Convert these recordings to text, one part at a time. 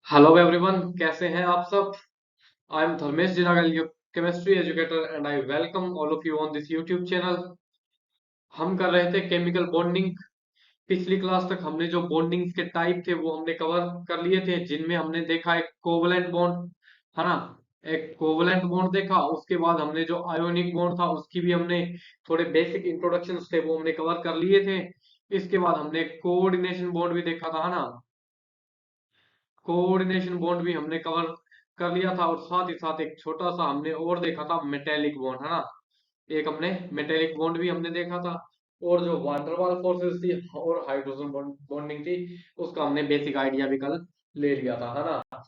Hello everyone, कैसे हैं आप सब। I am Dharmesh Jinagal, your chemistry educator, and I welcome all of you on this YouTube channel. हम कर रहे थे केमिकल बॉन्डिंग। पिछली क्लास तक हमने जो बॉन्डिंग्स के टाइप थे वो हमने कवर कर लिए थे, जिनमें हमने देखा एक कोवलेंट बॉन्ड, है ना। एक कोवलेंट बॉन्ड देखा, उसके बाद हमने जो आयोनिक बॉन्ड था उसकी भी हमने थोड़े बेसिक इंट्रोडक्शन थे वो हमने कवर कर लिए थे। इसके बाद हमने कोऑर्डिनेशन बॉन्ड भी देखा था, है ना। कोऑर्डिनेशन बॉन्ड भी हमने कवर कर लिया था, और साथ ही साथ एक छोटा सा हमने और देखा था मेटेलिक बॉन्ड, है ना। एक हमने मेटेलिक बॉन्ड भी हमने देखा था। और जो वांडरवाल फोर्सेस थी और हाइड्रोजन बॉन्डिंग थी, उसका हमने बेसिक आइडिया भी कल ले लिया था, है ना।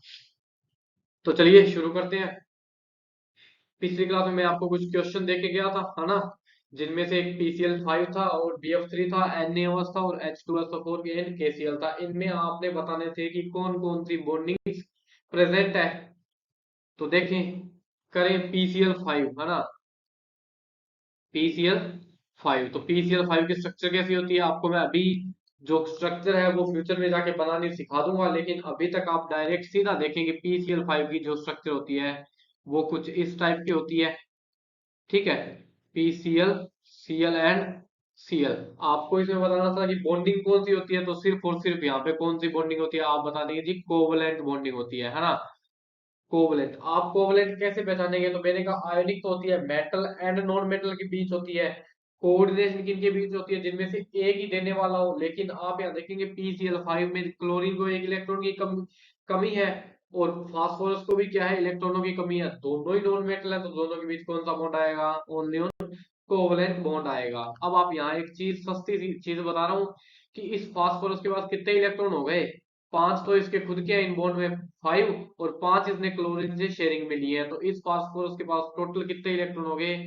तो चलिए शुरू करते हैं। पिछली क्लास में मैं आपको कुछ क्वेश्चन दे के गया था, है ना, जिनमें से एक PCl5 था और BF3 था, NaOH था और H2SO4 एंड KCl था। इनमें आपने बताने थे कि कौन कौन सी बॉन्डिंग प्रेजेंट है। तो देखें, करें PCl5, है ना। PCl5, तो PCl5 की स्ट्रक्चर कैसी होती है आपको मैं अभी जो स्ट्रक्चर है वो फ्यूचर में जाके बनानी सिखा दूंगा, लेकिन अभी तक आप डायरेक्ट सीधा देखेंगे PCl5 की जो स्ट्रक्चर होती है वो कुछ इस टाइप की होती है। ठीक है, PCl, Cl एंड Cl। आपको इसमें बताना था कि बॉन्डिंग कौन सी होती है, तो सिर्फ और सिर्फ यहाँ पे कौन सी बॉन्डिंग होती है आप बता देंगे जी, कोवलेंट बॉन्डिंग होती है ना। कोवलेंट, आप कोवलेंट कैसे पहचानेंगे, तो मैंने कहा आयोनिक तो होती है, मेटल एंड नॉन मेटल के बीच होती है। कोऑर्डिनेशन किनके बीच होती है, जिनमें से एक ही देने वाला हो। लेकिन आप यहाँ देखेंगे PCl5 में क्लोरीन को एक इलेक्ट्रॉन की कमी है, और फास्फोरस को भी क्या है, इलेक्ट्रॉनों की कमी है। दोनों ही नॉन मेटल है, तो दोनों के बीच कौन सा बॉन्ड आएगा, ओनली कोवलेंट बॉन्ड आएगा। अब आप यहाँ एक चीज, सस्ती सी चीज बता रहा हूँ कि इस फास्फोरस के पास कितने इलेक्ट्रॉन हो गए, 5 तो इसके खुद के हैं इन बॉन्ड में, 5, और 5 इसने क्लोरीन से शेयरिंग में लिए हैं। तो इस फास्फोरस के पास टोटल कितने इलेक्ट्रॉन हो गए,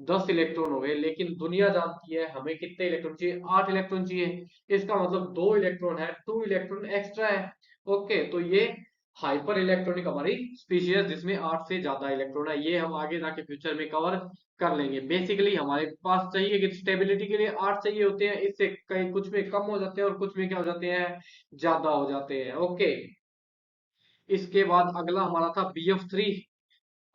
10 इलेक्ट्रॉन हो गए। लेकिन दुनिया जानती है हमें कितने इलेक्ट्रॉन चाहिए, 8 इलेक्ट्रॉन चाहिए। इसका मतलब 2 इलेक्ट्रॉन है, 2 इलेक्ट्रॉन एक्स्ट्रा है। ओके, तो ये हाइपर इलेक्ट्रॉनिक हमारी स्पीशीज जिसमें 8 से ज्यादा इलेक्ट्रॉन है, ये हम आगे जाके फ्यूचर में कवर कर लेंगे। बेसिकली हमारे पास चाहिए कि स्टेबिलिटी के लिए 8 चाहिए होते हैं, इससे कई कुछ में कम हो जाते हैं और कुछ में क्या हो जाते हैं, ज्यादा हो जाते हैं। ओके, इसके बाद अगला हमारा था BF3।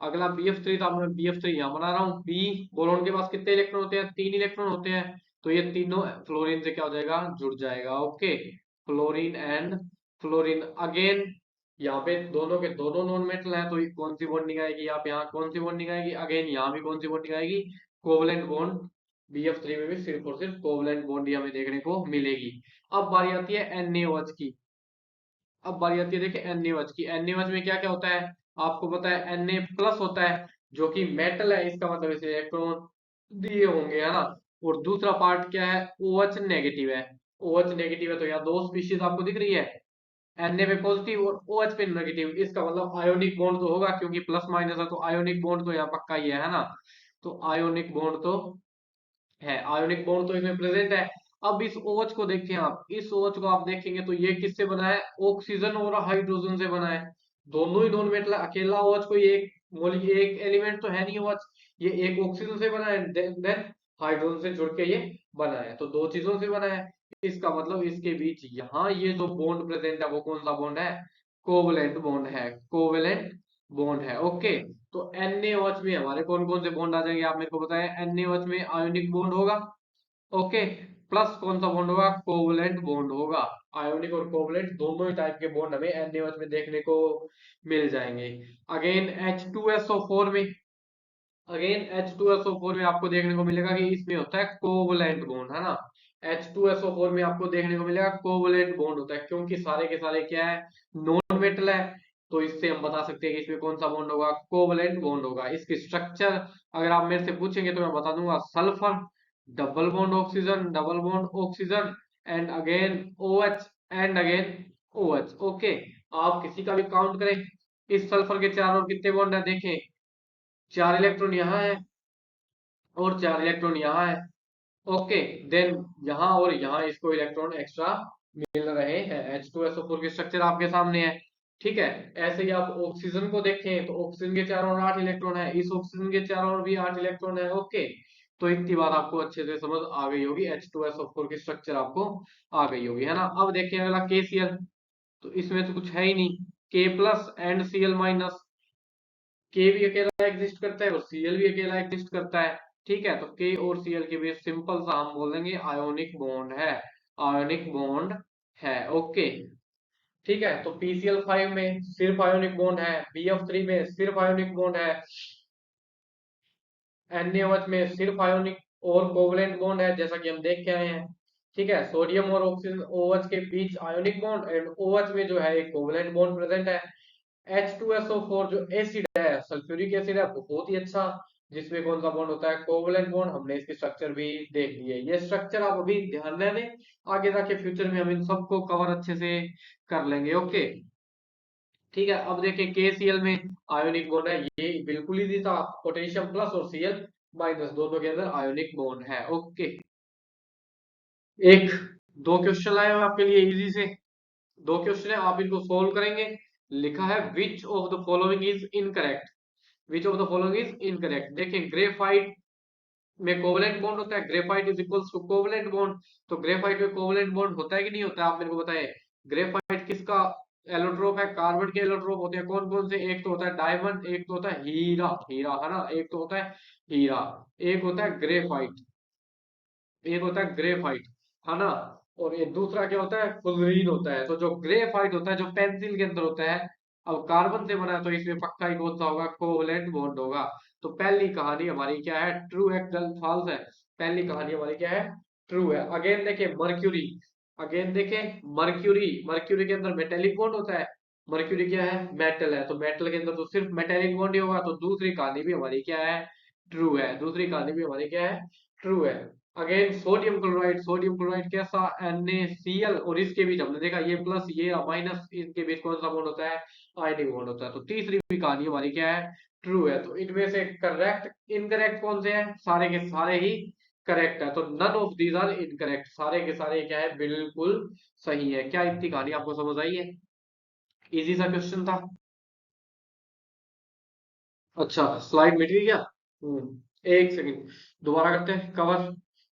अगला BF3 था, मैं BF3 यहाँ बना रहा हूँ। बी बोरोन के पास कितने इलेक्ट्रॉन होते हैं, 3 इलेक्ट्रॉन होते हैं। तो ये तीनों फ्लोरीन से क्या हो जाएगा, जुड़ जाएगा। Okay, fluorine and fluorine again, यहाँ पे दोनों के दोनों नॉन मेटल है, तो ये कौन सी बॉन्डिंग आएगी, आप यहाँ कौन सी बॉन्डिंग आएगी, अगेन यहाँ भी कौन सी बॉन्डिंग आएगी, कोवलेंट बॉन्ड। BF3 में भी सिर्फ और सिर्फ कोवलेंट बॉन्ड ही हमें देखने को मिलेगी। अब बारी आती है NaOH की। अब बारी आती है देखिए NaOH की। NaOH में क्या क्या होता है, आपको पता है Na प्लस होता है, जो कि मेटल है, इसका मतलब इसे इलेक्ट्रॉन दिए होंगे, है ना। और दूसरा पार्ट क्या है, OH नेगेटिव है। OH नेगेटिव है, तो यहाँ दो स्पीशीज आपको दिख रही है, Na पे पॉजिटिव और OH पे नेगेटिव। इसका मतलब आयोनिक बॉन्ड तो होगा, क्योंकि प्लस माइनस है, तो आयोनिक बॉन्ड तो यहाँ पक्का ही है ना। तो आयोनिक बॉन्ड तो है, आयोनिक बॉन्ड तो इसमें प्रेजेंट है। अब इस OH को देखें, आप इस OH को आप देखेंगे तो ये किससे बना है, ऑक्सीजन और हाइड्रोजन से बना है। दोनों ही नॉन मेटल, अकेला OH कोई एक एक एलिमेंट तो है नहीं OH, ये एक ऑक्सीजन से बना है, देन हाइड्रोजन से जुड़ के ये बना है, तो दो चीजों से बना है। इसका मतलब इसके बीच यहाँ ये जो बॉन्ड प्रेजेंट है वो कौन सा बॉन्ड है, कोवलेंट बॉन्ड है, कोवलेंट बॉन्ड है। ओके, तो NaOH में हमारे कौन कौन से बॉन्ड आ जाएंगे, आप मेरे को बताएं। NaOH में आयोनिक बॉन्ड होगा, ओके, प्लस कौन सा बॉन्ड होगा, कोवलेंट बॉन्ड होगा। आयोनिक और कोवलेंट दोनों ही टाइप के बॉन्ड हमें NaOH में देखने को मिल जाएंगे। अगेन H2SO4 में, अगेन H2SO4 में आपको देखने को मिलेगा कि इसमें होता है कोवलेंट बॉन्ड, है ना। H2SO4 में आपको देखने को मिलेगा कोवलेंट बॉन्ड होता है, क्योंकि सारे के सारे क्या है, नॉन मेटल है। तो इससे हम बता सकते हैं कि इसमें कौन सा बॉन्ड होगा, कोवलेंट बॉन्ड होगा। इसकी स्ट्रक्चर अगर आप मेरे से पूछेंगे तो मैं बता दूंगा, sulphur, double bond oxygen, double bond oxygen, and again OH, and again OH। Okay, आप किसी का भी काउंट करें, इस सल्फर के चारों ओर कितने बॉन्ड है, देखें, 4 इलेक्ट्रॉन यहाँ है और 4 इलेक्ट्रॉन यहाँ है। ओके, देन यहाँ और यहाँ इसको इलेक्ट्रॉन एक्स्ट्रा मिल रहे हैं। H2SO4 की स्ट्रक्चर आपके सामने है। ठीक है, ऐसे ही आप ऑक्सीजन को देखें तो ऑक्सीजन के चारों ओर 8 इलेक्ट्रॉन है, इस ऑक्सीजन के चारों ओर भी 8 इलेक्ट्रॉन है। ओके, तो इतनी बात आपको अच्छे से समझ आ गई होगी, H2SO4 की स्ट्रक्चर आपको आ गई होगी, है ना। अब देखिए अगला KCl, तो इसमें तो कुछ है ही नहीं। के प्लस एंड सीएल माइनस। के भी अकेला एग्जिस्ट करता है और सीएल भी अकेला एग्जिस्ट करता है। ठीक है, तो के और सीएल के बीच सिंपल सा हम बोल देंगे आयोनिक बॉन्ड है, आयोनिक बॉन्ड है। ओके, ठीक है, तो PCl5 में सिर्फ आयोनिक बॉन्ड है, BF3 में सिर्फ आयोनिक बॉन्ड है, NaOH में सिर्फ आयोनिक और कोवलेंट बॉन्ड है, जैसा कि हम देख के आए हैं। ठीक है, सोडियम और ऑक्सीजन OH के बीच आयोनिक बॉन्ड एंड OH में जो है एक कोवलेंट बॉन्ड प्रेजेंट है। H2SO4 जो एसिड है, सल्फ्यूरिक एसिड है, बहुत ही अच्छा, जिसमें कौन सा बॉन्ड होता है, कोवलेंट बॉन्ड। हमने इसकी स्ट्रक्चर भी देख ली है। ये स्ट्रक्चर आप अभी ध्यान में दें, आगे जाके फ्यूचर में हम इन सबको कवर अच्छे से कर लेंगे। ओके, ठीक है, अब देखें KCl में आयोनिक बॉन्ड है, ये बिल्कुल इजी था, पोटेशियम प्लस और Cl माइनस दोनों के अंदर आयोनिक बॉन्ड है। ओके, एक दो क्वेश्चन लाए हुए आपके लिए इजी से, दो क्वेश्चन है, आप इनको सोल्व करेंगे। लिखा है which of the following is incorrect, which of the following is incorrect. देखें, ग्रेफाइट में कोवलेंट बॉन्ड होता है, graphite is equals to covalent bond, तो ग्रेफाइट में कोवलेंट बॉन्ड होता है कि नहीं होता है, आप मेरे को बताएं। ग्रेफाइट किसका एलोट्रोप है, कार्बन के एलोट्रोप होते हैं, कौन कौन से, एक तो होता है डायमंड, एक तो होता है हीरा, हीरा है ना, एक तो होता है हीरा, एक होता है ग्रेफाइट, एक होता है ग्रेफाइट, है ना, और ये दूसरा क्या होता है, फुलरीन होता है। तो जो ग्रेफाइट होता है, जो पेंसिल के अंदर होता है, अब कार्बन से बना है, तो इसमें पक्का ही कौन सा होगा, कोवलेंट बॉन्ड होगा। तो पहली कहानी हमारी क्या है, ट्रू है, फॉल्स है। पहली कहानी हमारी क्या है, ट्रू है। अगेन देखे मर्क्यूरी, अगेन देखे मर्क्यूरी, मर्क्यूरी के अंदर मेटेलिक बॉन्ड होता है, मर्क्यूरी क्या है, मेटल है, तो मेटल के अंदर तो सिर्फ मेटेलिक बॉन्ड ही होगा, तो दूसरी कहानी भी हमारी क्या है, ट्रू है, दूसरी कहानी भी हमारी क्या है, ट्रू है। Again sodium chloride, sodium chloride कैसा, NaCl, और इसके बीच हमने देखा ये प्लस ये माइनस, इनके बीच कौन सा बॉन्ड होता है, आयनिक बॉन्ड होता है। तो तीसरी भी कहानी हमारी क्या है, ट्रू है। तो इनमें से करेक्ट इनकरेक्ट कौन से हैं, सारे के सारे ही करेक्ट है, तो none of these are incorrect, सारे के सारे क्या है, बिल्कुल सही है। क्या इतनी कहानी आपको समझ आई है, इजी सा क्वेश्चन था। अच्छा, स्लाइड मिट गई क्या, एक सेकंड, दोबारा करते हैं कवर।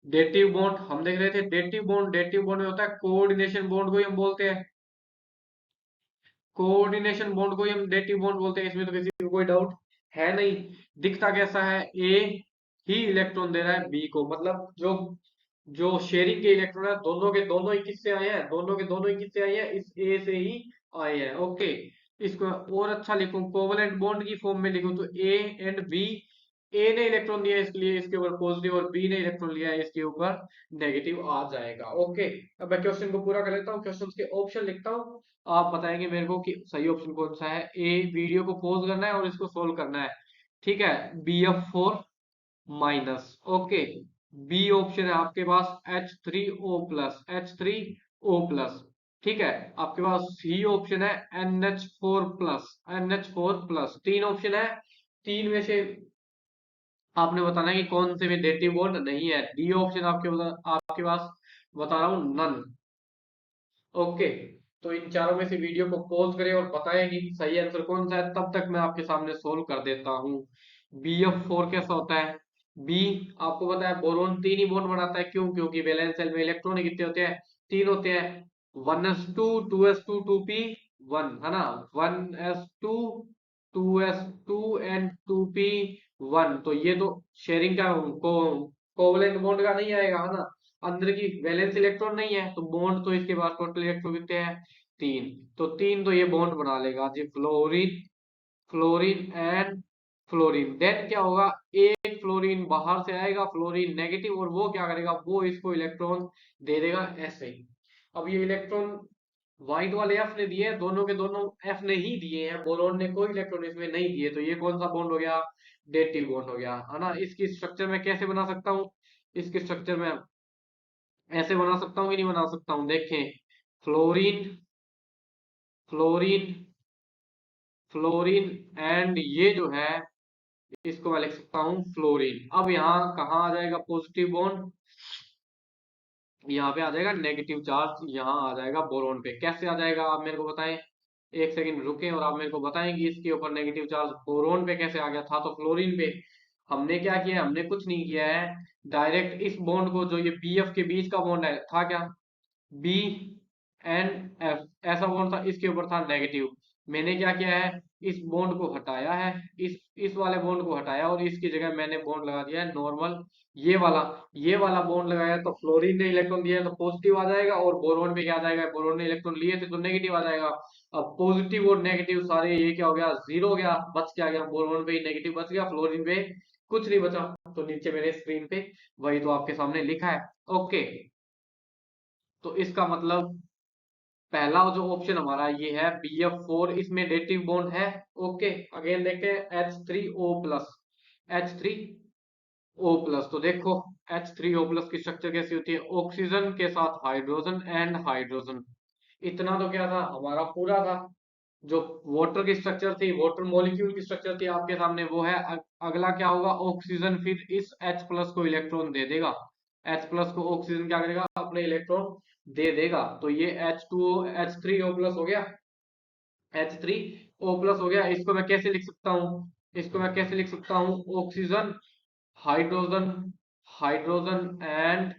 डेटिव बॉन्ड हम देख रहे थे, डेटिव बॉन्ड, डेटिव बॉन्ड में होता है कोऑर्डिनेशन बॉन्ड को ही हम बोलते हैं, कोऑर्डिनेशन बॉन्ड को ही हम डेटिव बॉन्ड बोलते हैं, इसमें तो किसी को कोई डाउट है नहीं। दिखता कैसा है, ए ही इलेक्ट्रॉन दे रहा है बी को, मतलब जो जो शेयरिंग के इलेक्ट्रॉन है, दोनों के दोनों ही किससे आए हैं, दोनों के दोनों ही किससे आए हैं, इस ए से ही आए हैं। ओके, इसको और अच्छा लिखूं, कोवलेंट बॉन्ड की फॉर्म में लिखूं, तो ए एंड बी, ए ने इलेक्ट्रॉन दिया है इसके लिए, इसके ऊपर पॉजिटिव, और बी ने इलेक्ट्रॉन लिया है इसके ऊपर नेगेटिव आ जाएगा। ओके, अब मैं क्वेश्चन को पूरा कर लेता हूँ, क्वेश्चन के ऑप्शन लिखता हूँ, आप बताएंगे मेरे को कि सही ऑप्शन कौन सा है। ए, वीडियो को पॉज करना है और इसको सोल्व करना है। ठीक है, BF4 minus. Okay, B option है आपके पास H3O प्लस, H3O प्लस। ठीक है, आपके पास सी ऑप्शन है NH4 प्लस, NH4 प्लस। तीन ऑप्शन है, तीन में से आपने बताना है कि कौन से में डेटिव बॉन्ड नहीं है। डी ऑप्शन आपके पास बता रहा हूँ, नन। ओके, तो इन चारों में से वीडियो को पॉज करें और बताएं कि सही आंसर कौन सा है, तब तक मैं आपके सामने सोल्व कर देता हूँ। BF4 कैसा होता है, बी, आपको पता है बोरोन तीन ही बॉन्ड बनाता है, क्यों, क्योंकि वैलेंस शेल में इलेक्ट्रॉन ही कितने होते हैं, तीन होते हैं, 1s2 2s2 2p1, है ना, 1s2 2s2 एंड 2p1, तो ये तो शेयरिंग का कोवलेंट बॉन्ड का नहीं आएगा, है ना, अंदर की वैलेंस इलेक्ट्रॉन नहीं है, तो बॉन्ड तो इसके पास टोटल इलेक्ट्रॉन कितने हैं, तीन, तो तीन तो ये बॉन्ड बना लेगा जी, fluorine, fluorine and fluorine. Then क्या होगा, एक फ्लोरीन बाहर से आएगा, फ्लोरीन नेगेटिव, और वो क्या करेगा, वो इसको इलेक्ट्रॉन दे देगा ऐसे ही। अब ये इलेक्ट्रॉन व्हाइट वाले एफ ने दिए हैं, दोनों के दोनों एफ ने ही दिए हैं, बोरोन ने कोई इलेक्ट्रॉन इसमें नहीं दिए, तो ये कौन सा बॉन्ड हो गया, डेटिव बॉन्ड हो गया, है ना। इसकी स्ट्रक्चर में कैसे बना सकता हूँ, इसकी स्ट्रक्चर में ऐसे बना सकता हूँ कि नहीं बना सकता हूँ, देखें, फ्लोरीन, फ्लोरीन, फ्लोरीन एंड ये जो है, इसको मैं लिख सकता हूँ फ्लोरीन। अब यहाँ कहाँ आ जाएगा पॉजिटिव बॉन्ड, यहाँ पे आ जाएगा नेगेटिव चार्ज, यहाँ आ जाएगा बोरोन पे। कैसे आ जाएगा आप मेरे को बताएं, एक सेकंड रुके और आप मेरे को बताएं कि इसके ऊपर नेगेटिव चार्ज बोरोन पे कैसे आ गया, था तो फ्लोरीन पे। हमने क्या किया, हमने कुछ नहीं किया है, डायरेक्ट इस बॉन्ड को, जो ये BF के बीच का बॉन्ड है, था क्या, BNF, ऐसा बॉन्ड था, इसके ऊपर था नेगेटिव, मैंने क्या किया है, इस बॉन्ड को हटाया है, इस वाले बॉन्ड को हटाया और इसकी जगह मैंने बॉन्ड लगा दिया है नॉर्मल, ये वाला ये वाला बॉन्ड लगाया तो फ्लोरीन ने इलेक्ट्रॉन दिया है तो पॉजिटिव आ जाएगा, और बोरोन में क्या आ जाएगा, बोरोन ने इलेक्ट्रॉन लिए थे तो नेगेटिव आ जाएगा। अब पॉजिटिव और नेगेटिव सारे ये क्या हो गया, जीरो हो गया, बच क्या गया, बोरोन पे ही नेगेटिव बच गया, फ्लोरीन पे कुछ नहीं बचा। तो नीचे मेरे स्क्रीन पे वही तो आपके सामने लिखा है। ओके, तो इसका मतलब पहला जो ऑप्शन हमारा ये है BF4, इसमें नेगेटिव बॉन्ड है। ओके, अगेन देखते हैं H3O प्लस, H3O प्लस, तो देखो H3O प्लस की स्ट्रक्चर कैसी होती है, ऑक्सीजन के साथ हाइड्रोजन एंड हाइड्रोजन। इतना तो क्या था, हमारा पूरा था। जो वाटर की स्ट्रक्चर थी, वाटर मॉलिक्यूल की स्ट्रक्चर थी आपके सामने, वो है। अगला क्या होगा, ऑक्सीजन फिर इस H प्लस को इलेक्ट्रॉन दे देगा, H प्लस को ऑक्सीजन क्या करेगा, अपने इलेक्ट्रॉन दे देगा। तो ये H2O H3O प्लस हो गया, H3O प्लस हो गया। इसको मैं कैसे लिख सकता हूँ, इसको मैं कैसे लिख सकता हूँ, ऑक्सीजन, हाइड्रोजन, हाइड्रोजन एंड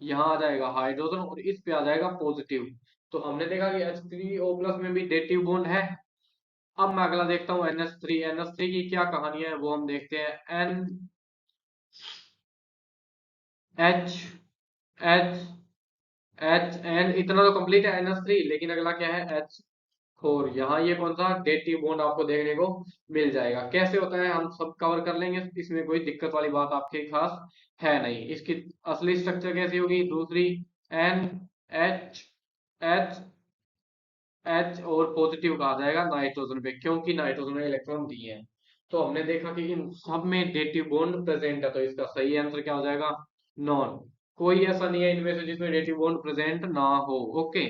यहाँ आ जाएगा हाइड्रोजन और इस पे आ जाएगा पॉजिटिव। तो हमने देखा कि H3O प्लस में भी नेगेटिव बॉन्ड है। अब मैं अगला देखता हूँ NH3, NH3 की क्या कहानी है वो हम देखते हैं। एच एच एच एन, इतना तो कंप्लीट है NH3, लेकिन अगला क्या है H4। यहाँ ये कौन सा डेटिव बॉन्ड आपको देखने को मिल जाएगा, कैसे होता है हम सब कवर कर लेंगे, इसमें कोई दिक्कत वाली बात आपके खास है नहीं। इसकी असली स्ट्रक्चर कैसी होगी, दूसरी एन एच एच एच और पॉजिटिव कहा जाएगा नाइट्रोजन पे, क्योंकि नाइट्रोजन ने इलेक्ट्रॉन दिए हैं। तो हमने देखा कि इन सब में डेटिव बॉन्ड प्रेजेंट है, तो इसका सही आंसर क्या हो जाएगा, नॉन। कोई ऐसा नहीं है इनमें से जिसमें डेटिव बॉन्ड प्रेजेंट ना हो। ओके,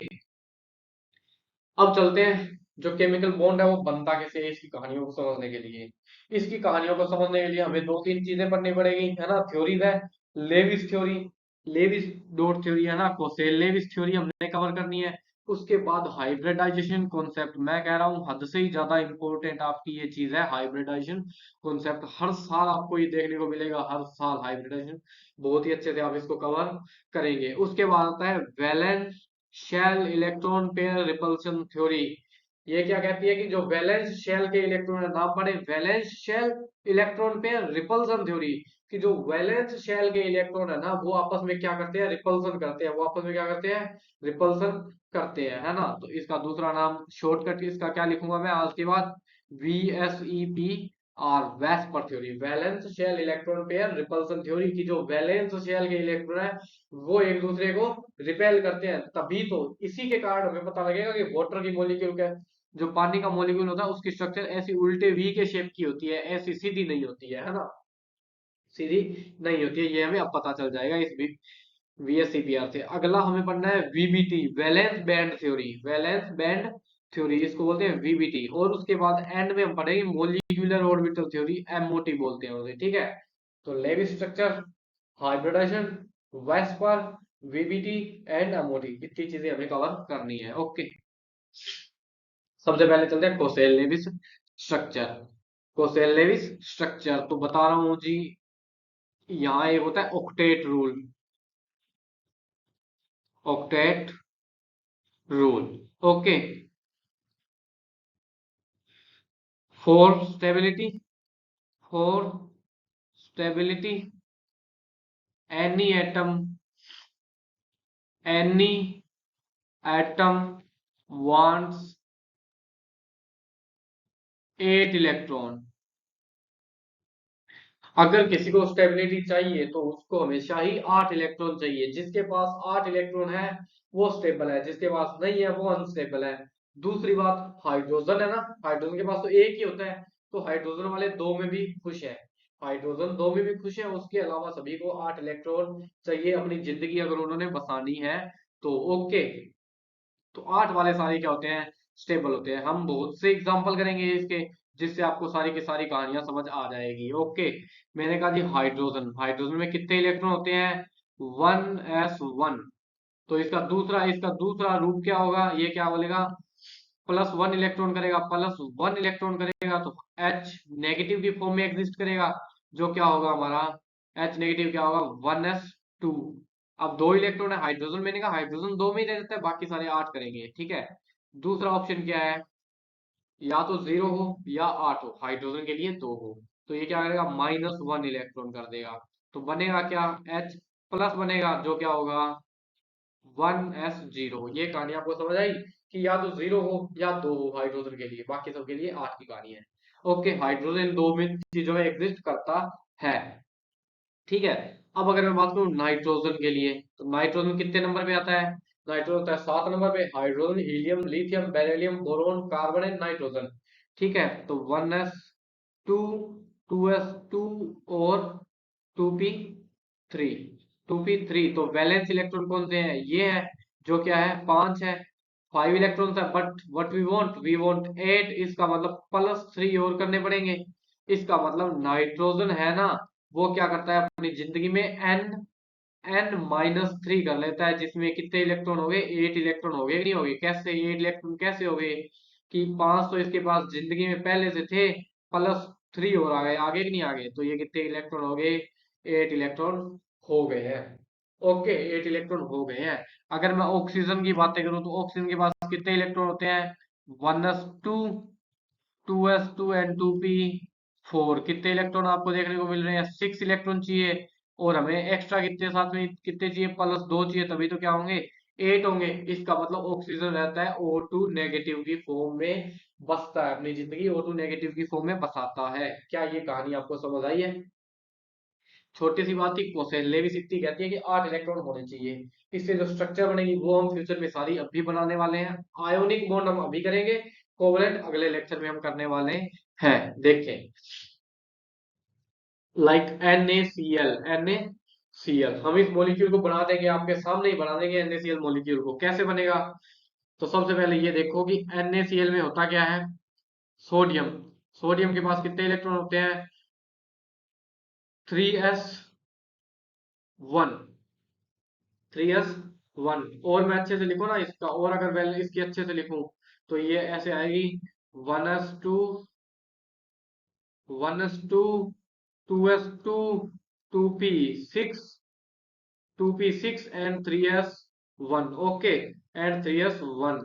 अब चलते हैं, जो केमिकल बॉन्ड है वो बनता कैसे है, इसकी कहानियों को समझने के लिए। इसकी कहानियों को समझने के लिए हमें दो तीन चीजें पढ़नी पड़ेगी, है ना। थ्योरीज है, Lewis theory, Lewis dot theory, है ना, कोसेल लेविस थ्योरी हमने कवर करनी है। उसके बाद हाइब्रिडाइजेशन कॉन्सेप्ट, मैं कह रहा हूँ हद से ही ज्यादा इंपॉर्टेंट आपकी ये चीज है, हाइब्रिडाइजेशन कॉन्सेप्ट। हर साल आपको ये देखने को मिलेगा, हर साल हाइब्रिडाइजेशन, बहुत ही अच्छे से आप इसको कवर करेंगे। उसके बाद आता है valence shell electron pair repulsion theory. ये क्या कहती है कि जो वैलेंस शेल के इलेक्ट्रॉन है, नाम पढ़े, valence shell electron pair repulsion theory, कि जो वैलेंस शेल के इलेक्ट्रॉन है ना, वो आपस में क्या करते हैं, रिपल्सन करते हैं, वो आपस में क्या करते हैं, रिपल्सन करते हैं, है ना। तो इसका दूसरा नाम शॉर्टकट इसका क्या लिखूंगा मैं आज के बाद, VSEP और VSEPR theory, valence shell electron pair repulsion theory, की जो वैलेंस शेल के इलेक्ट्रॉन है वो एक दूसरे को रिपेल करते हैं। तभी तो इसी के कारण हमें पता लगेगा कि वाटर की मॉलिक्यूल का, जो पानी का मॉलिक्यूल होता है उसकी स्ट्रक्चर ऐसी उल्टे वी के शेप की होती है, ऐसी सीधी नहीं होती है ना, सीधी नहीं होती है, ये हमें अब पता चल जाएगा इस VSCPR से। अगला हमें पढ़ना है VBT, valence band theory, valence band theory इसको बोलते हैं VBT। और उसके बाद एंड में हम पढ़ेंगे मोलिकुलर ऑर्बिटल थ्योरी, MOT बोलते हैं उसे, ठीक है। तो Lewis structure, hybridisation, VSEPR, VBT and MOT, इतनी चीजें हमें कवर करनी है। ओके, सबसे पहले चलते हैं Kossel Lewis structure. Kossel Lewis structure तो बता रहा हूँ जी, यहाँ एक होता है octet rule, octet rule. Okay, for stability, for stability, any atom, any atom wants 8 electron. अगर किसी को स्टेबिलिटी चाहिए तो उसको हमेशा ही 8 इलेक्ट्रॉन चाहिए, जिसके पास 8 इलेक्ट्रॉन है वो स्टेबल है, जिसके पास नहीं है वो अनस्टेबल है। दूसरी बात, हाइड्रोजन है ना, हाइड्रोजन के पास तो एक ही होता है, तो हाइड्रोजन वाले दो में भी खुश है, हाइड्रोजन दो में भी खुश है, उसके अलावा सभी को 8 इलेक्ट्रॉन चाहिए अपनी जिंदगी अगर उन्होंने बसानी है तो। ओके, तो 8 वाले सारे क्या होते हैं, स्टेबल होते हैं। हम बहुत से एग्जांपल करेंगे इसके, जिससे आपको सारी की सारी कहानियां समझ आ जाएगी। ओके, मैंने कहा जी हाइड्रोजन, हाइड्रोजन में कितने इलेक्ट्रॉन होते हैं, 1s1। तो इसका दूसरा रूप क्या होगा, ये क्या बोलेगा, +1 इलेक्ट्रॉन करेगा, +1 इलेक्ट्रॉन करेगा तो H नेगेटिव की फॉर्म में एग्जिस्ट करेगा, जो क्या होगा हमारा, H नेगेटिव क्या होगा, 1s2। अब 2 इलेक्ट्रॉन है हाइड्रोजन, मैंने कहा हाइड्रोजन दो में ही रह जाता है, बाकी सारे 8 करेंगे, ठीक है। दूसरा ऑप्शन क्या है, या तो 0 हो या 8 हो, हाइड्रोजन के लिए 2 हो। तो ये क्या करेगा, -1 इलेक्ट्रॉन कर देगा। तो बनेगा क्या, H प्लस बनेगा, जो क्या होगा 1s0। ये कहानी आपको समझ आई कि या तो 0 हो या 2 हो हाइड्रोजन के लिए, बाकी सबके लिए 8 की कहानी है। ओके, हाइड्रोजन दो में चीजों में एग्जिस्ट करता है। ठीक है। अब अगर मैं बात करूं नाइट्रोजन के लिए, तो नाइट्रोजन कितने नंबर पे आता है, नाइट्रोजन आता है 7 नंबर पे। Hydrogen, helium, lithium, beryllium, boron, carbon and nitrogen. ठीक है। तो 1s2, 2s2 और 2p3। 2p3 तो वैलेंस इलेक्ट्रॉन कौन से हैं, ये है, जो क्या है 5 है। 5 इलेक्ट्रॉन्स है, बट व्हाट वी वांट 8। इसका मतलब +3 और करने पड़ेंगे। इसका मतलब नाइट्रोजन है ना, वो क्या करता है अपनी जिंदगी में n-3 कर लेता है, जिसमें कितने इलेक्ट्रॉन हो गए, 8 इलेक्ट्रॉन हो गए कि नहीं हो गए। कैसे 8 इलेक्ट्रॉन कैसे हो गए, कि 5 तो इसके पास जिंदगी में पहले से थे, +3 और आ गए, आगे कि नहीं आ गए। तो ये कितने इलेक्ट्रॉन हो गए, 8 इलेक्ट्रॉन हो गए हैं। ओके, 8 इलेक्ट्रॉन हो गए हैं। अगर मैं ऑक्सीजन की बातें करूं, तो ऑक्सीजन के पास कितने इलेक्ट्रॉन होते हैं, 1s2, 2s2 एंड 2p4। कितने इलेक्ट्रॉन आपको देखने को मिल रहे हैं, 6 इलेक्ट्रॉन चाहिए। और हमें एक्स्ट्रा कितने साथ में कितने चाहिए, +2 चाहिए, तभी तो क्या होंगे, 8 होंगे। इसका मतलब ऑक्सीजन रहता है O2 नेगेटिव की फॉर्म में, बसता है अपनी जिंदगी O2 नेगेटिव की फॉर्म में बसाता है। क्या ये कहानी आपको समझ आई है। छोटी सी बात थी, लेविस इतनी कहती है कि 8 इलेक्ट्रॉन होने चाहिए। इससे जो स्ट्रक्चर बनेगी वो हम फ्यूचर में सारी अभी बनाने वाले हैं। आयोनिक बॉन्ड हम अभी करेंगे, कोवलेंट अगले लेक्चर में हम करने वाले हैं। देखें, लाइक NaCl हम इस मॉलिक्यूल को बना देंगे, आपके सामने ही बना देंगे NaCl मॉलिक्यूल को। कैसे बनेगा, तो सबसे पहले ये देखो कि NaCl में होता क्या है, सोडियम। सोडियम के पास कितने इलेक्ट्रॉन होते हैं, 3s1। 3s1। और मैं अच्छे से लिखूं ना इसका, और अगर वैल्यू इसकी अच्छे से लिखूं, तो ये ऐसे आएगी, 1s2, 1s2, 2s2, 2p6, 2p6 and 3s1। Okay, and 3s1।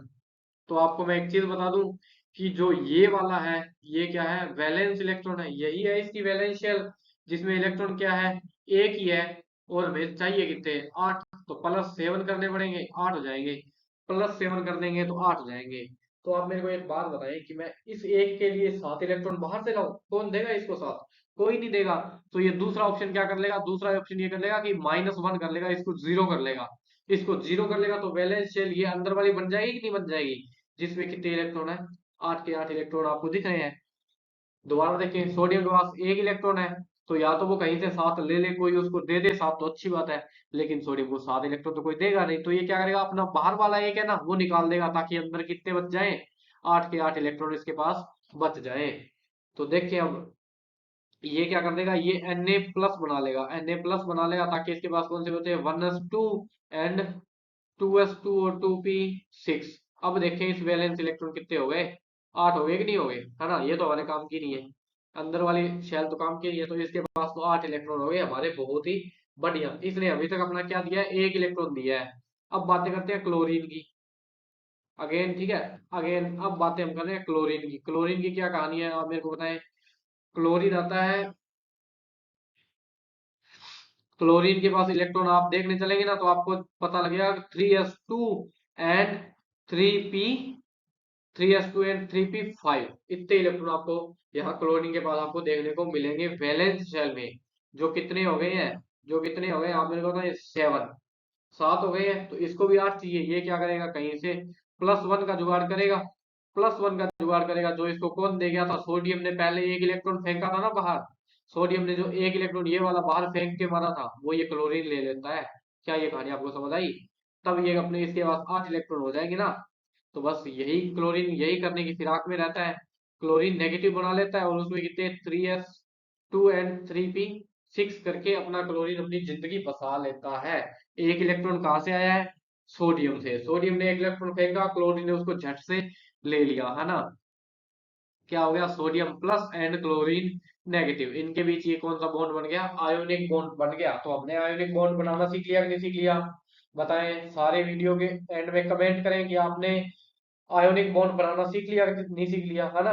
तो आपको मैं एक चीज बता दूं कि जो ये वाला है, ये क्या है, वैलेंस इलेक्ट्रॉन है, यही है इसकी वैलेंस शेल, जिसमें इलेक्ट्रॉन क्या है, एक ही है। और हमें चाहिए कितने, 8। तो +7 करने पड़ेंगे, 8 हो जाएंगे। +7 कर देंगे तो 8 हो जाएंगे। तो आप मेरे को एक बात बताएं कि मैं इस एक के लिए 7 इलेक्ट्रॉन बाहर से लाऊं, कौन देगा इसको 7, कोई नहीं देगा। तो ये दूसरा ऑप्शन क्या कर लेगा, दूसरा ऑप्शन ये कर लेगा कि -1 कर लेगा, इसको 0 कर लेगा। इसको 0 कर लेगा तो वैलेंस शेल ये अंदर वाली बन जाएगी कि नहीं बन जाएगी, जिसमें कितने इलेक्ट्रॉन है, 8 के 8 इलेक्ट्रॉन आपको दिख रहे हैं। दोबारा देखें, सोडियम के पास एक इलेक्ट्रॉन है, तो या तो वो कहीं से 7 ले ले, कोई उसको दे दे 7 तो अच्छी बात है। लेकिन सोडियम को 7 इलेक्ट्रॉन तो कोई देगा नहीं, तो ये क्या करेगा, अपना बाहर वाला एक है ना वो निकाल देगा, ताकि अंदर कितने बच जाएं, 8 के 8 इलेक्ट्रॉन इसके पास बच जाएं। तो देखिए अब ये क्या कर देगा, ये Na+ बना लेगा, Na+ बना लेगा, ताकि इसके पास कौन से होते हैं, 1s2 एंड 2s2 और 2p6। अब देखें इस वैलेंस इलेक्ट्रॉन कितने हो गए, 8 हो गए कि नहीं हो गए, है ना। ये तो हमारे काम की नहीं है, अंदर वाली शेल तो काम की नहीं है। तो इसके पास तो 8 इलेक्ट्रॉन हो गए हमारे, बहुत ही बढ़िया। इसने अभी तक अपना क्या दिया है, एक इलेक्ट्रॉन दिया है। अब बातें करते हैं क्लोरीन की, अगेन। ठीक है, अगेन अब बातें हम कर रहे हैं क्लोरीन की। क्लोरीन की क्या कहानी है, आप मेरे को बताएं। क्लोरीन आता है, क्लोरीन के पास इलेक्ट्रॉन आप देखने चलेंगे ना, तो आपको पता लगेगा 3s2 and 3p, 3s2 and 3p5। इतने इलेक्ट्रॉन आपको यहाँ क्लोरीन के पास आपको देखने को मिलेंगे वैलेंस शेल में। जो कितने हो गए हैं, जो कितने हो गए आप मेरे को बताएं, 7। 7 हो गए हैं, तो इसको भी 8 चाहिए। ये क्या करेगा, कहीं से +1 का जुगाड़ करेगा, +1 का जुगाड़ करेगा। जो इसको कौन दे गया था, सोडियम ने पहले एक इलेक्ट्रॉन फेंका था ना बाहर। सोडियम ने जो एक इलेक्ट्रॉन ये वाला बाहर फेंक के मारा था, वो ये क्लोरीन ले लेता है। क्या ये कहानी आपको समझ आई, तब ये अपने इसके पास 8 इलेक्ट्रॉन हो जाएंगे ना। तो बस यही क्लोरीन यही करने की फिराक में रहता है, क्लोरीन नेगेटिव बना लेता है, और उसमें कितने 3s2 एंड 3p6 करके अपना क्लोरीन अपनी जिंदगी बसा लेता है। एक इलेक्ट्रॉन कहाँ से आया है, सोडियम से। सोडियम ने एक इलेक्ट्रॉन फेंका, क्लोरीन ने उसको झट से ले लिया, है ना। क्या हो गया, sodium plus and chlorine negative, इनके बीच ये कौन सा बॉन्ड बन गया, आयोनिक बॉन्ड बन गया। तो हमने आयोनिक बॉन्ड बनाना सीख लिया कि नहीं सीख लिया, बताएं। सारे वीडियो के एंड में कमेंट करें कि आपने आयोनिक बॉन्ड बनाना सीख लिया कि नहीं सीख लिया, है ना।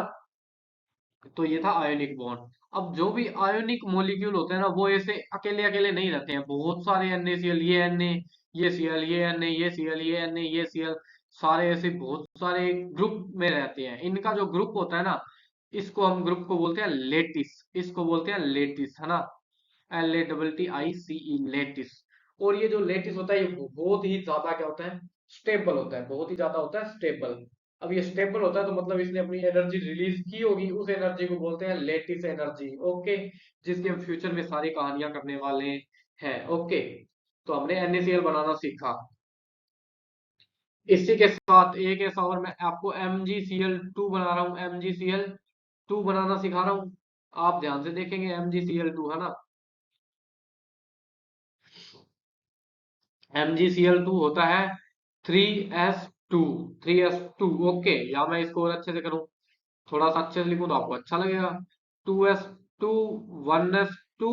तो ये था आयोनिक बॉन्ड। अब जो भी आयोनिक मॉलिक्यूल होते हैं ना, वो ऐसे अकेले अकेले नहीं रहते हैं, बहुत सारे NaCl, ये Na, ये Cl, ये Na, ये Cl, ये Na, ये Cl, सारे ऐसे बहुत सारे ग्रुप में रहते हैं। इनका जो ग्रुप होता है ना, इसको हम ग्रुप को बोलते हैं लेटिस, इसको बोलते हैं लेटिस, है ना। LATTICE, lattice. और ये जो लेटिस होता है, ये बहुत ही ज्यादा क्या होता है, स्टेबल होता है, बहुत ही ज्यादा होता है स्टेबल। अब ये स्टेबल होता है तो मतलब इसने अपनी एनर्जी रिलीज की होगी, उस एनर्जी को बोलते हैं लेटिस एनर्जी। ओके, जिसकी हम फ्यूचर में सारी कहानियां करने वाले हैं। ओके, तो हमने NaCl बनाना सीखा। इसी के साथ एक ऐसा और मैं आपको MgCl2 बना रहा हूँ, MgCl2 बनाना सिखा रहा हूँ। आप ध्यान से देखेंगे, MgCl2, है ना। MgCl2 होता है 3s2, 3s2। ओके, या मैं इसको और अच्छे से करूँ, थोड़ा सा अच्छे से लिखूं तो आपको अच्छा लगेगा। 2s2, 1s2,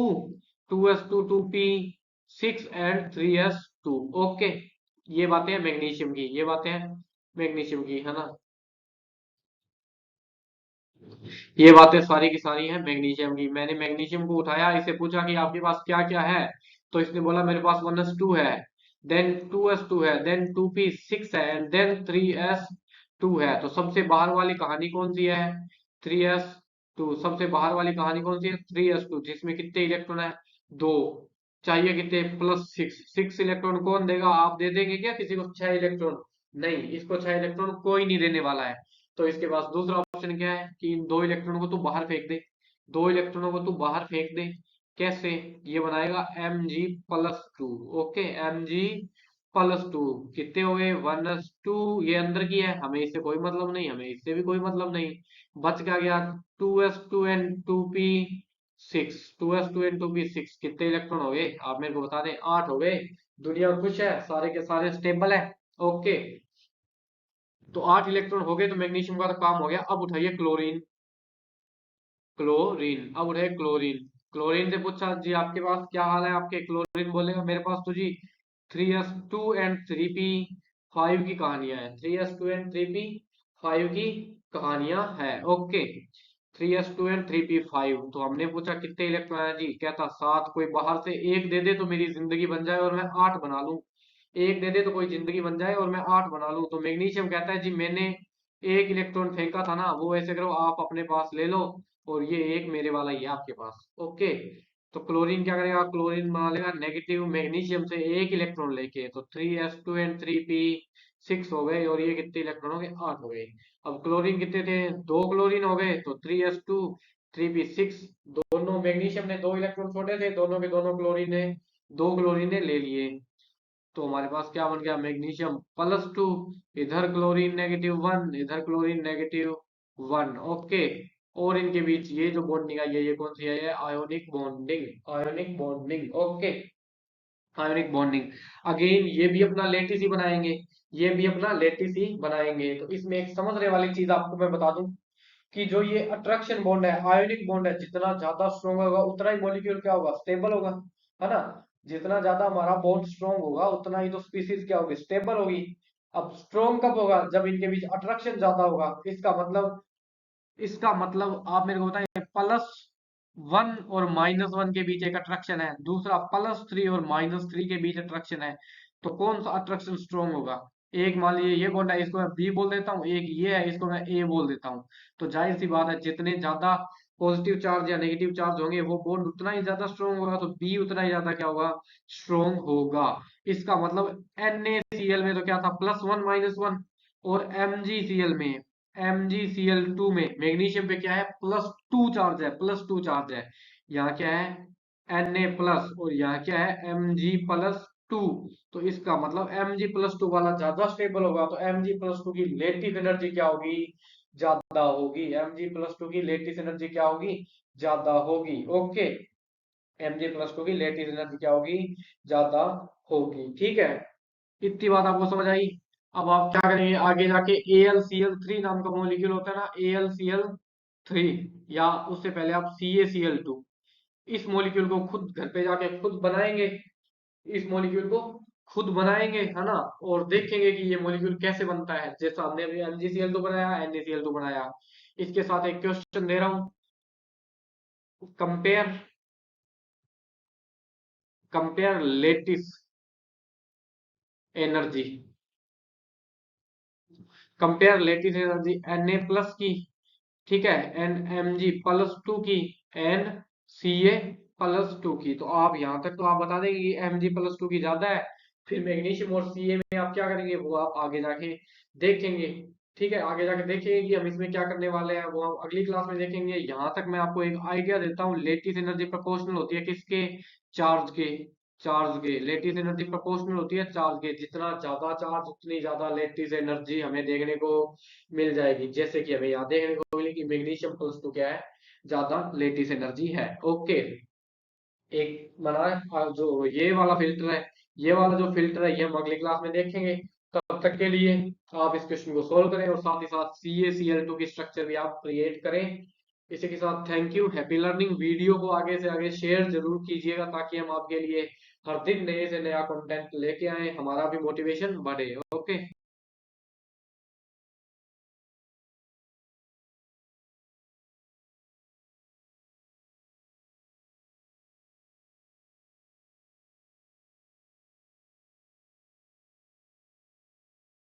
2s2, 2p6 and 3s2। Okay, ये बातें हैं मैग्नीशियम की, ये बातें हैं मैग्नीशियम की, है ना। ये बातें सारी की सारी हैं मैग्नीशियम की। मैंने मैग्नीशियम को उठाया, इसे पूछा कि आपके पास क्या क्या है, तो इसने बोला मेरे पास 1s2 है, देन 2s2 है, देन 2p6 है, एंड देन 3s2 है। तो सबसे बाहर वाली कहानी कौन सी है, 3s2। सबसे बाहर वाली कहानी कौन सी है, 3s2, जिसमें कितने इलेक्ट्रॉन है, दो। चाहिए कितने, +6। 6 इलेक्ट्रॉन कौन देगा, आप दे देंगे क्या किसी को 6 इलेक्ट्रॉन? नहीं, इसको 6 इलेक्ट्रॉन कोई नहीं देने वाला है। तो इसके पास दूसरा ऑप्शन क्या है कि इन 2 इलेक्ट्रॉनों को तू बाहर फेंक दे, 2 इलेक्ट्रॉनों को तू बाहर फेंक दे। कैसे, ये बनाएगा Mg+2। ओके, Mg+2, कितने हो गए, 1s2। ये अंदर की है, हमें इससे कोई मतलब नहीं, हमें इससे भी कोई मतलब नहीं। बच क्या गया, 2s2 and 2p6, 2s2 and 2p6, कितने इलेक्ट्रॉन हो गए, आप मेरे को बता दें। 8 हो गए। दुनिया खुश है, सारे के सारे स्टेबल है। ओके, तो 8 इलेक्ट्रॉन हो गए, तो मैग्नीशियम का तो काम हो गया। अब उठाइए क्लोरीन, क्लोरीन, अब उठाइए क्लोरीन। क्लोरीन से पूछा जी आपके पास क्या हाल है आपके, क्लोरीन बोलेगा मेरे पास तो जी 3s2 एंड 3p5 की कहानियां है, 3s2 एंड 3p5 की कहानियां है। Okay, 3s2 and 3p5। तो हमने पूछा कितने इलेक्ट्रॉन है जी, कहता 7। कोई बाहर से एक दे दे तो मेरी जिंदगी बन जाए और मैं 8 बना लूं, एक दे दे तो कोई जिंदगी बन जाए और मैं 8 बना लूं। तो मैग्नीशियम कहता है जी मैंने एक इलेक्ट्रॉन फेंका था ना, वो ऐसे करो आप अपने पास ले लो, और ये एक मेरे वाला ही है आपके पास। ओके, तो क्लोरीन क्या करेगा, क्लोरीन बना लेगा नेगेटिव मैग्नीशियम से एक इलेक्ट्रॉन लेके। तो 3s2 एंड 3p6 हो गए, और ये कितने इलेक्ट्रॉन हो गए, 8 हो गए। अब क्लोरीन कितने थे, 2 क्लोरीन हो गए, तो 3s2, 3p6। दोनों मैग्नीशियम ने 2 इलेक्ट्रॉन छोड़े थे, दोनों के दोनों क्लोरीन ने 2 क्लोरीन ने ले लिए। तो हमारे पास क्या बन गया, मैग्नीशियम+2। इधर क्लोरीन -1, इधर क्लोरीन -1। ओके, और इनके बीच ये जो बॉन्डिंग है, ये कौन सी है, ये ionic bonding, ionic bonding. Okay, ionic bonding. Again ये भी अपना लेटिस ही बनाएंगे, ये भी अपना लेटिस ही बनाएंगे। तो इसमें एक समझने वाली चीज आपको मैं बता दूं कि जो ये अट्रैक्शन बॉन्ड है, आयोनिक बॉन्ड है, जितना ज्यादा स्ट्रॉन्ग होगा उतना ही मॉलिक्यूल क्या होगा, स्टेबल होगा, है ना। जितना ज्यादा हमारा बॉन्ड स्ट्रॉन्ग होगा उतना ही तो स्पीसीज क्या होगी, स्टेबल होगी। अब स्ट्रॉन्ग कब होगा, जब इनके बीच अट्रैक्शन ज्यादा होगा। इसका मतलब आप मेरे को बताएं, +1 और -1 के बीच एक अट्रैक्शन है, दूसरा +3 और -3 के बीच अट्रैक्शन है। तो कौन सा अट्रैक्शन स्ट्रॉन्ग होगा। एक मान लीजिए ये बॉन्ड है, इसको मैं बी बोल देता हूँ, एक ये है, इसको मैं ए बोल देता हूँ। तो जाहिर सी बात है, जितने ज्यादा पॉजिटिव चार्ज या नेगेटिव चार्ज होंगे, वो बॉन्ड उतना ही ज्यादा स्ट्रॉन्ग होगा, तो बी उतना ही ज्यादा क्या होगा, स्ट्रॉन्ग होगा। इसका मतलब NaCl में तो क्या था, +1 -1, और MgCl2 में मैग्नीशियम पे क्या है, +2 चार्ज है, +2 चार्ज है। यहाँ क्या है, Na+, और यहाँ क्या है, Mg+2। तो इसका मतलब Mg+2 वाला ज्यादा स्टेबल होगा, तो Mg+2 की लेटिस एनर्जी क्या होगी, ज्यादा होगी। Mg+2 की लेटिस एनर्जी क्या होगी, ज्यादा होगी। ओके, Mg+2 की लेटिस एनर्जी क्या होगी, ज्यादा होगी। ठीक है, इतनी बात आपको समझ आई। अब आप क्या करेंगे आगे जाके, AlCl3 नाम का मॉलिक्यूल होता है ना, AlCl3, या उससे पहले आप CaCl2, इस मॉलिक्यूल को खुद घर पे जाके खुद बनाएंगे, इस मॉलिक्यूल को खुद बनाएंगे, है ना, और देखेंगे कि ये मॉलिक्यूल कैसे बनता है। जैसा हमने अभी MgCl2 बनाया, NaCl2 बनाया। इसके साथ एक क्वेश्चन दे रहा हूं, compare compare lattice energy, compare lattice energy Na+ की, ठीक है, एन Mg+2 की, एंड Ca+2 की। तो आप यहां तक तो आप बता देंगे कि Mg+2 की ज्यादा है। फिर मैग्नीशियम और Ca में आप क्या करेंगे वो आप आगे जाके देखेंगे। ठीक है, आगे जाके देखेंगे कि हम इसमें क्या करने वाले हैं, वो हम अगली क्लास में देखेंगे। यहाँ तक मैं आपको एक आइडिया देता हूँ, लेटिस एनर्जी प्रोपोर्शनल होती है किसके, चार्ज के। लेटिस एनर्जी प्रोपोर्शनल होती है चार्ज के, जितना ज्यादा चार्ज उतनी ज्यादा लेटिस एनर्जी हमें देखने को मिल जाएगी। जैसे कि हमें यहाँ देखने को मिली कि मैग्नीशियम+2 क्या है, ज्यादा लेटिस एनर्जी है। ओके, एक बना है जो ये वाला फिल्टर है, ये वाला जो फिल्टर है ये हम अगली क्लास में देखेंगे। तब तक के लिए आप इस क्वेश्चन को सोल्व करें और साथ ही साथ CaCl2 की स्ट्रक्चर भी आप क्रिएट करें। इसी के साथ thank you, happy learning. Video को आगे से आगे शेयर जरूर कीजिएगा ताकि हम आपके लिए हर दिन नए से नया कंटेंट लेके आए, हमारा भी मोटिवेशन बढ़े। ओके।